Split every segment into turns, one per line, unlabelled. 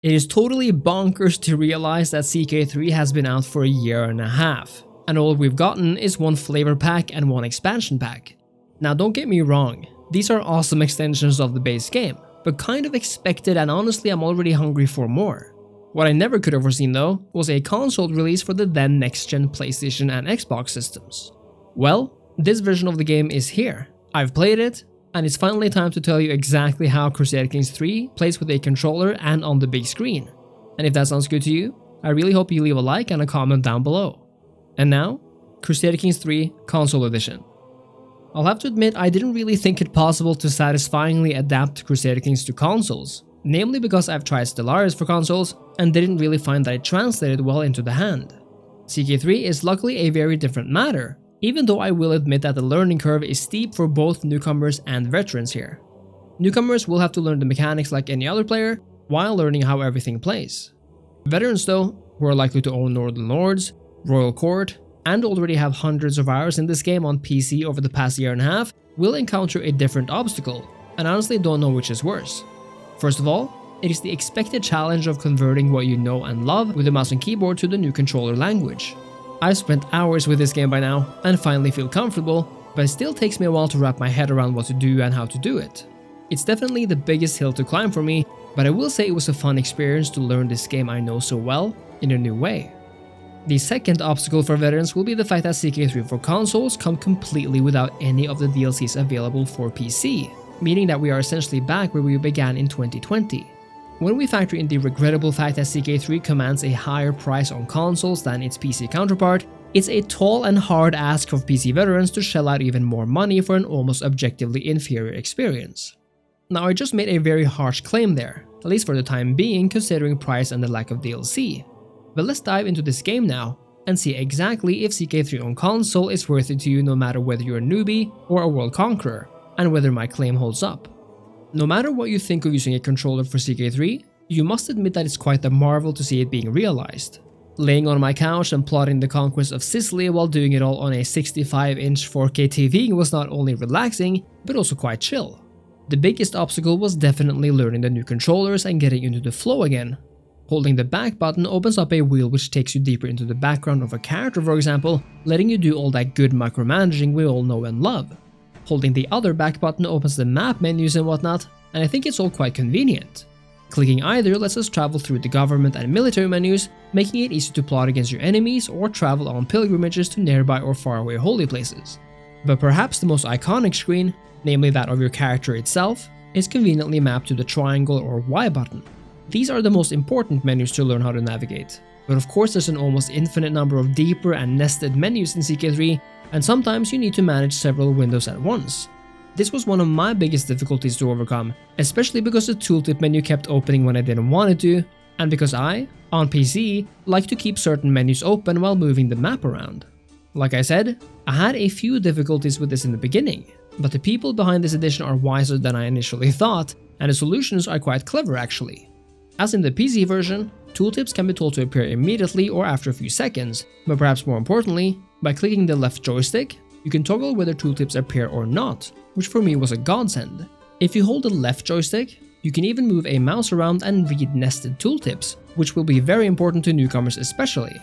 It is totally bonkers to realize that CK3 has been out for a year and a half, and all we've gotten is one flavor pack and one expansion pack. Now don't get me wrong, these are awesome extensions of the base game, but kind of expected, and honestly I'm already hungry for more. What I never could have foreseen though was a console release for the then next-gen PlayStation and Xbox systems. Well, this version of the game is here. I've played it, and it's finally time to tell you exactly how Crusader Kings III plays with a controller and on the big screen. And if that sounds good to you, I really hope you leave a like and a comment down below. And now, Crusader Kings III Console Edition. I'll have to admit I didn't really think it possible to satisfyingly adapt Crusader Kings to consoles, namely because I've tried Stellaris for consoles and didn't really find that it translated well into the hand. CK3 is luckily a very different matter, even though I will admit that the learning curve is steep for both newcomers and veterans here. Newcomers will have to learn the mechanics like any other player, while learning how everything plays. Veterans though, who are likely to own Northern Lords, Royal Court, and already have hundreds of hours in this game on PC over the past year and a half, will encounter a different obstacle, and honestly don't know which is worse. First of all, it is the expected challenge of converting what you know and love with the mouse and keyboard to the new controller language. I've spent hours with this game by now and finally feel comfortable, but it still takes me a while to wrap my head around what to do and how to do it. It's definitely the biggest hill to climb for me, but I will say it was a fun experience to learn this game I know so well in a new way. The second obstacle for veterans will be the fact that CK3 for consoles come completely without any of the DLCs available for PC, meaning that we are essentially back where we began in 2020. When we factor in the regrettable fact that CK3 commands a higher price on consoles than its PC counterpart, it's a tall and hard ask of PC veterans to shell out even more money for an almost objectively inferior experience. Now I just made a very harsh claim there, at least for the time being considering price and the lack of DLC. But let's dive into this game now and see exactly if CK3 on console is worth it to you no matter whether you're a newbie or a world conqueror, and whether my claim holds up. No matter what you think of using a controller for CK3, you must admit that it's quite a marvel to see it being realized. Laying on my couch and plotting the conquest of Sicily while doing it all on a 65-inch 4K TV was not only relaxing, but also quite chill. The biggest obstacle was definitely learning the new controllers and getting into the flow again. Holding the back button opens up a wheel which takes you deeper into the background of a character, for example, letting you do all that good micromanaging we all know and love. Holding the other back button opens the map menus and whatnot, and I think it's all quite convenient. Clicking either lets us travel through the government and military menus, making it easy to plot against your enemies or travel on pilgrimages to nearby or faraway holy places. But perhaps the most iconic screen, namely that of your character itself, is conveniently mapped to the triangle or Y button. These are the most important menus to learn how to navigate, but of course there's an almost infinite number of deeper and nested menus in CK3, and sometimes you need to manage several windows at once. This was one of my biggest difficulties to overcome, especially because the tooltip menu kept opening when I didn't want it to, and because I, on PC, like to keep certain menus open while moving the map around. Like I said, I had a few difficulties with this in the beginning, but the people behind this edition are wiser than I initially thought, and the solutions are quite clever actually. As in the PC version, tooltips can be told to appear immediately or after a few seconds, but perhaps more importantly, by clicking the left joystick, you can toggle whether tooltips appear or not, which for me was a godsend. If you hold the left joystick, you can even move a mouse around and read nested tooltips, which will be very important to newcomers especially.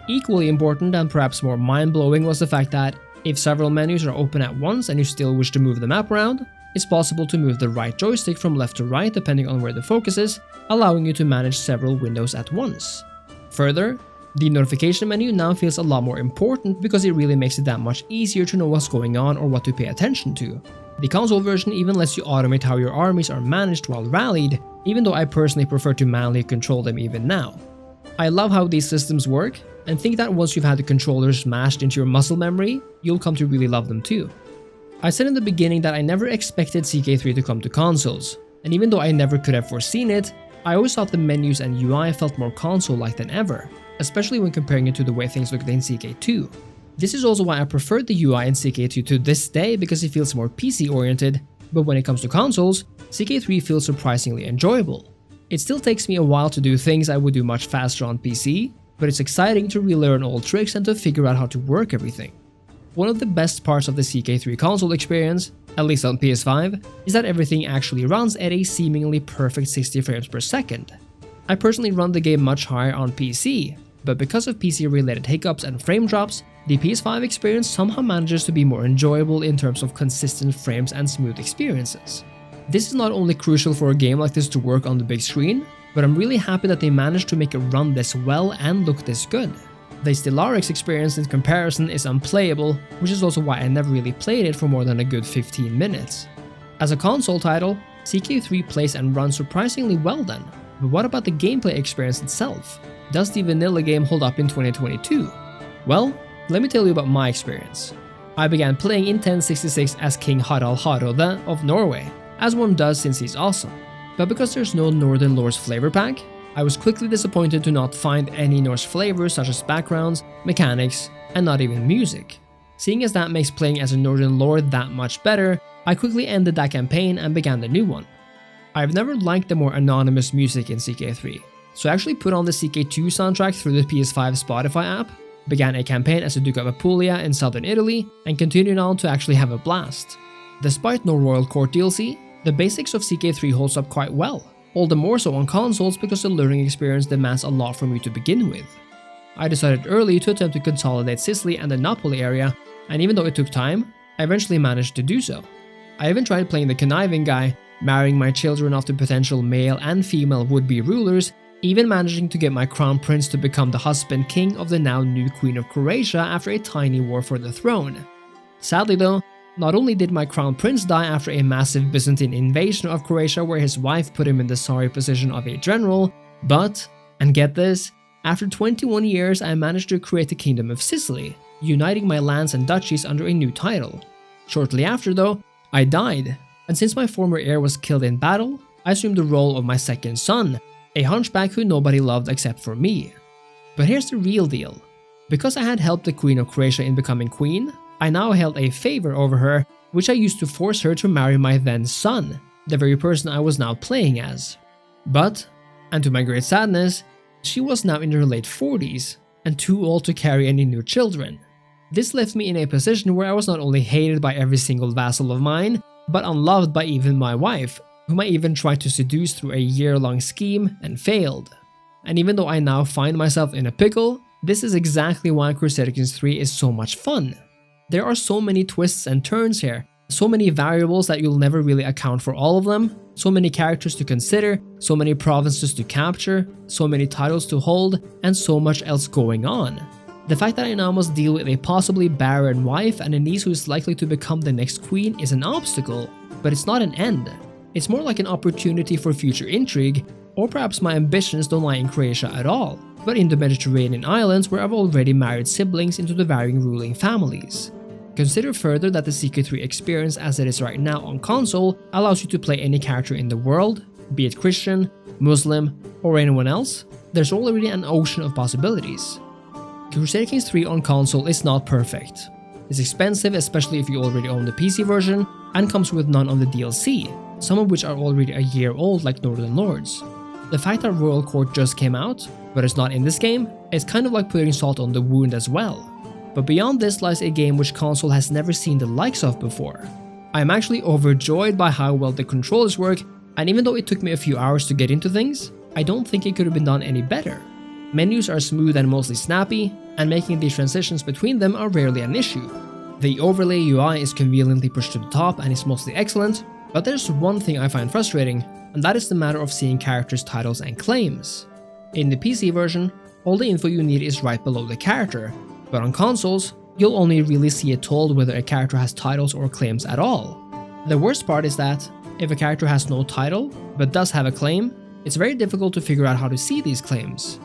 Equally important and perhaps more mind-blowing was the fact that if several menus are open at once and you still wish to move the map around, it's possible to move the right joystick from left to right depending on where the focus is, allowing you to manage several windows at once. Further, the notification menu now feels a lot more important because it really makes it that much easier to know what's going on or what to pay attention to. The console version even lets you automate how your armies are managed while rallied, even though I personally prefer to manually control them even now. I love how these systems work, and think that once you've had the controllers smashed into your muscle memory, you'll come to really love them too. I said in the beginning that I never expected CK3 to come to consoles, and even though I never could have foreseen it, I always thought the menus and UI felt more console-like than ever, especially when comparing it to the way things looked in CK2. This is also why I preferred the UI in CK2 to this day because it feels more PC-oriented, but when it comes to consoles, CK3 feels surprisingly enjoyable. It still takes me a while to do things I would do much faster on PC, but it's exciting to relearn old tricks and to figure out how to work everything. One of the best parts of the CK3 console experience, at least on PS5, is that everything actually runs at a seemingly perfect 60 frames per second. I personally run the game much higher on PC, but because of PC related hiccups and frame drops, the PS5 experience somehow manages to be more enjoyable in terms of consistent frames and smooth experiences. This is not only crucial for a game like this to work on the big screen, but I'm really happy that they managed to make it run this well and look this good. The Stellaris experience in comparison is unplayable, which is also why I never really played it for more than a good 15 minutes. As a console title, CK3 plays and runs surprisingly well then, but what about the gameplay experience itself? Does the vanilla game hold up in 2022? Well, let me tell you about my experience. I began playing in 1066 as King Harald Hardråde of Norway, as one does since he's awesome. But because there's no Northern Lords flavor pack, I was quickly disappointed to not find any Norse flavors such as backgrounds, mechanics, and not even music. Seeing as that makes playing as a Northern Lord that much better, I quickly ended that campaign and began the new one. I've never liked the more anonymous music in CK3, so I actually put on the CK2 soundtrack through the PS5 Spotify app, began a campaign as a Duke of Apulia in southern Italy, and continued on to actually have a blast. Despite no Royal Court DLC, the basics of CK3 holds up quite well, all the more so on consoles because the learning experience demands a lot from you to begin with. I decided early to attempt to consolidate Sicily and the Napoli area, and even though it took time, I eventually managed to do so. I even tried playing the conniving guy, marrying my children off to potential male and female would-be rulers, even managing to get my crown prince to become the husband king of the now new Queen of Croatia after a tiny war for the throne. Sadly though, not only did my crown prince die after a massive Byzantine invasion of Croatia where his wife put him in the sorry position of a general, but, and get this, after 21 years I managed to create the Kingdom of Sicily, uniting my lands and duchies under a new title. Shortly after though, I died, and since my former heir was killed in battle, I assumed the role of my second son, a hunchback who nobody loved except for me. But here's the real deal. Because I had helped the Queen of Croatia in becoming queen, I now held a favor over her, which I used to force her to marry my then son, the very person I was now playing as. But, and to my great sadness, she was now in her late 40s, and too old to carry any new children. This left me in a position where I was not only hated by every single vassal of mine, but unloved by even my wife, whom I even tried to seduce through a year-long scheme and failed. And even though I now find myself in a pickle, this is exactly why Crusader Kings 3 is so much fun. There are so many twists and turns here, so many variables that you'll never really account for all of them, so many characters to consider, so many provinces to capture, so many titles to hold, and so much else going on. The fact that I now must deal with a possibly barren wife and a niece who is likely to become the next queen is an obstacle, but it's not an end. It's more like an opportunity for future intrigue, or perhaps my ambitions don't lie in Croatia at all, but in the Mediterranean islands where I've already married siblings into the varying ruling families. Consider further that the CK3 experience as it is right now on console allows you to play any character in the world, be it Christian, Muslim, or anyone else. There's already an ocean of possibilities. Crusader Kings 3 on console is not perfect. It's expensive, especially if you already own the PC version, and comes with none of the DLC, some of which are already a year old like Northern Lords. The fact that Royal Court just came out, but it's not in this game, is kind of like putting salt on the wound as well. But beyond this lies a game which console has never seen the likes of before. I am actually overjoyed by how well the controllers work, and even though it took me a few hours to get into things, I don't think it could have been done any better. Menus are smooth and mostly snappy, and making the transitions between them are rarely an issue. The overlay UI is conveniently pushed to the top and is mostly excellent, but there's one thing I find frustrating, and that is the matter of seeing characters' titles and claims. In the PC version, all the info you need is right below the character, but on consoles, you'll only really see it told whether a character has titles or claims at all. The worst part is that, if a character has no title, but does have a claim, it's very difficult to figure out how to see these claims.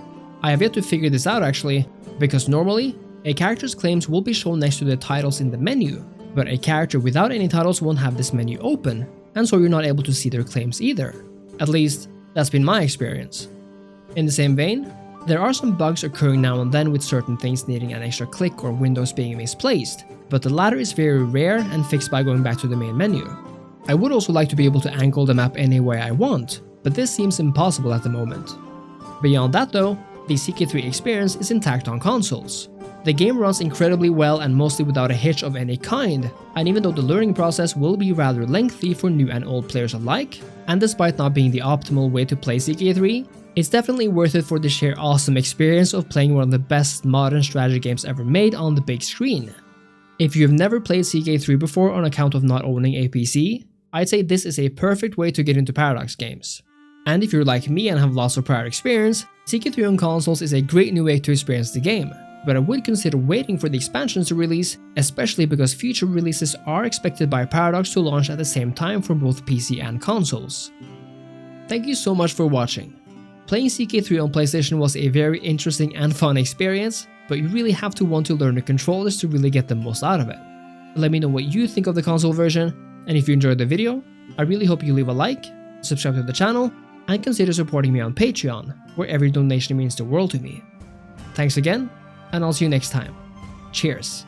I have yet to figure this out actually, because normally, a character's claims will be shown next to the titles in the menu, but a character without any titles won't have this menu open, and so you're not able to see their claims either. At least, that's been my experience. In the same vein, there are some bugs occurring now and then with certain things needing an extra click or windows being misplaced, but the latter is very rare and fixed by going back to the main menu. I would also like to be able to angle the map any way I want, but this seems impossible at the moment. Beyond that though, the CK3 experience is intact on consoles. The game runs incredibly well and mostly without a hitch of any kind, and even though the learning process will be rather lengthy for new and old players alike, and despite not being the optimal way to play CK3, it's definitely worth it for the sheer awesome experience of playing one of the best modern strategy games ever made on the big screen. If you've never played CK3 before on account of not owning a PC, I'd say this is a perfect way to get into Paradox games. And if you're like me and have lots of prior experience, CK3 on consoles is a great new way to experience the game, but I would consider waiting for the expansions to release, especially because future releases are expected by Paradox to launch at the same time for both PC and consoles. Thank you so much for watching. Playing CK3 on PlayStation was a very interesting and fun experience, but you really have to want to learn the controllers to really get the most out of it. Let me know what you think of the console version, and if you enjoyed the video, I really hope you leave a like, subscribe to the channel, and consider supporting me on Patreon, where every donation means the world to me. Thanks again, and I'll see you next time. Cheers!